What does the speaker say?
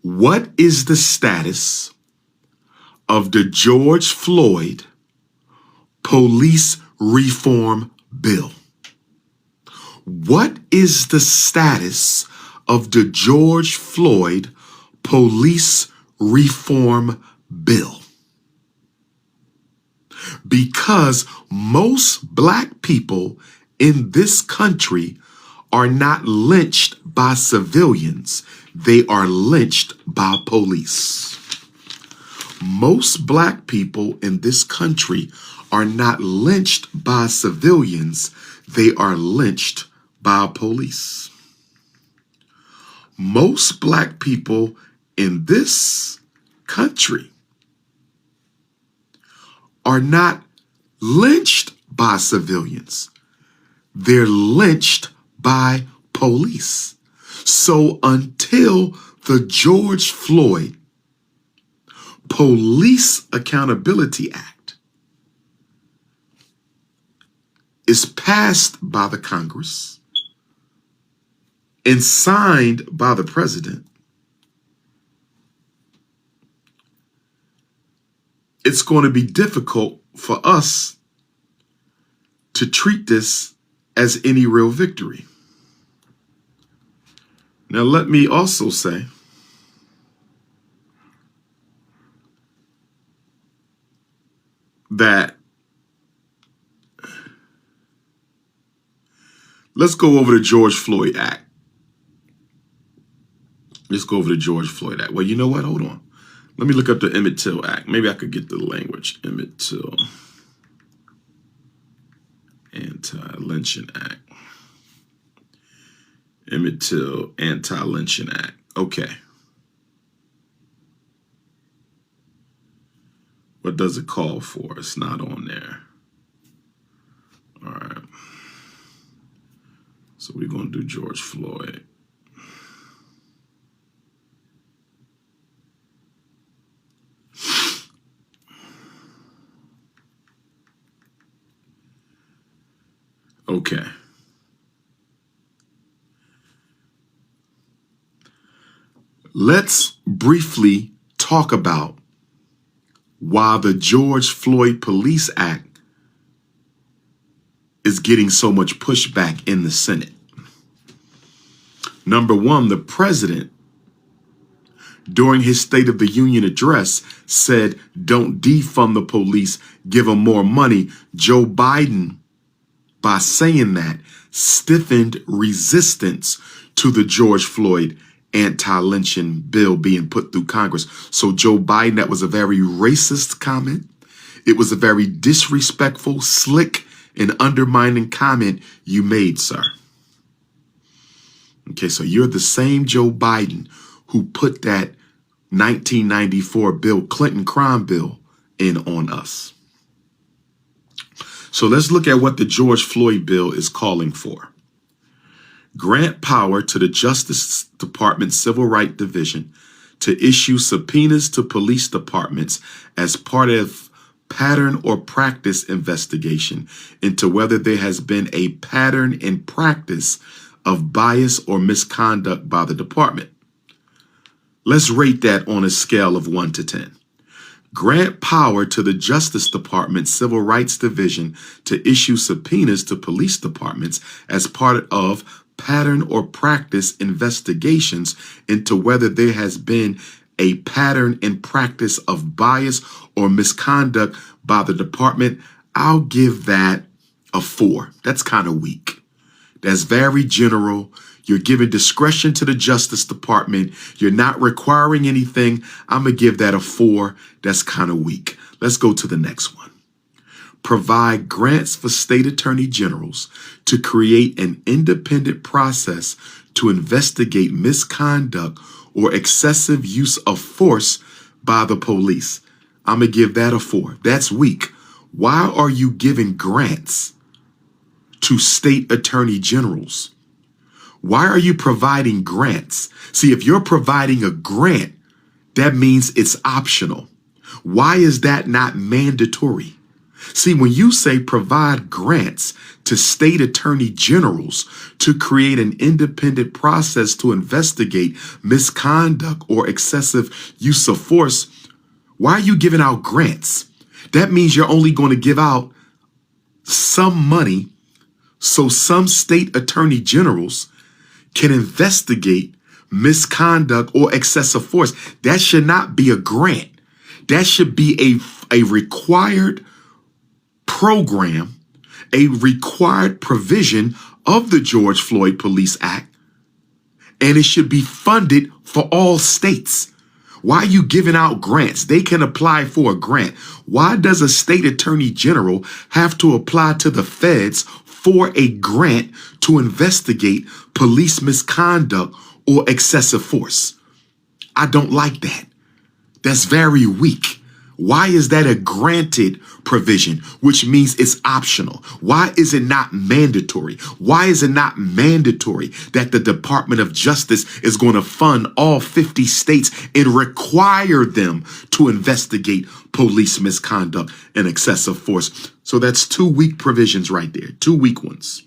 What is the status of the George Floyd police reform bill? What is the status of the George Floyd police reform bill? Because most black people in this country are not lynched by civilians. They are lynched by police. Most black people in this country are not lynched by civilians. They are lynched by police. Most black people in this country are not lynched by civilians. They're lynched by police. So until the George Floyd Police Accountability Act is passed by the Congress and signed by the president, it's going to be difficult for us to treat this as any real victory. Now, let me also say that let's go over the George Floyd Act. Let's go over the George Floyd Act. Well, you know what? Hold on. Let me look up the Emmett Till Act. Maybe I could get the language. Emmett Till Anti-Lynching Act. Emmett Till Anti-Lynching Act. Okay. What does it call for? It's not on there. All right. So we're going to do George Floyd. Okay. Let's briefly talk about why the George Floyd Police Act is getting so much pushback in the Senate. Number one, the president, during his State of the Union address, said, don't defund the police, give them more money. Joe Biden, by saying that, stiffened resistance to the George Floyd anti-lynching bill being put through Congress. So Joe Biden, that was a very racist comment. It was a very disrespectful, slick, and undermining comment you made, sir. Okay, so you're the same Joe Biden who put that 1994 Bill Clinton crime bill in on us. So let's look at what the George Floyd bill is calling for. Grant power to the Justice Department Civil Rights Division to issue subpoenas to police departments as part of pattern or practice investigation into whether there has been a pattern in practice of bias or misconduct by the department. Let's rate that on a scale of 1 to 10. Grant power to the Justice Department Civil Rights Division to issue subpoenas to police departments as part of pattern or practice investigations into whether there has been a pattern in practice of bias or misconduct by the department. I'll give that a 4. That's kind of weak. That's very general. You're giving discretion to the Justice Department. You're not requiring anything. I'm going to give that a 4. That's kind of weak. Let's go to the next one. Provide grants for state attorney generals to create an independent process to investigate misconduct or excessive use of force by the police. I'm going to give that a 4. That's weak. Why are you giving grants to state attorney generals? Why are you providing grants? See, if you're providing a grant, that means it's optional. Why is that not mandatory? See, when you say provide grants to state attorney generals to create an independent process to investigate misconduct or excessive use of force, why are you giving out grants? That means you're only going to give out some money so some state attorney generals can investigate misconduct or excessive force. That should not be a grant. That should be a required program, a required provision of the George Floyd Police Act, and it should be funded for all states. Why are you giving out grants? They can apply for a grant. Why does a state attorney general have to apply to the feds for a grant to investigate police misconduct or excessive force? I don't like that. That's very weak. Why is that a granted provision, which means it's optional? Why is it not mandatory? Why is it not mandatory that the Department of Justice is going to fund all 50 states and require them to investigate police misconduct and excessive force? So that's two weak provisions right there, two weak ones.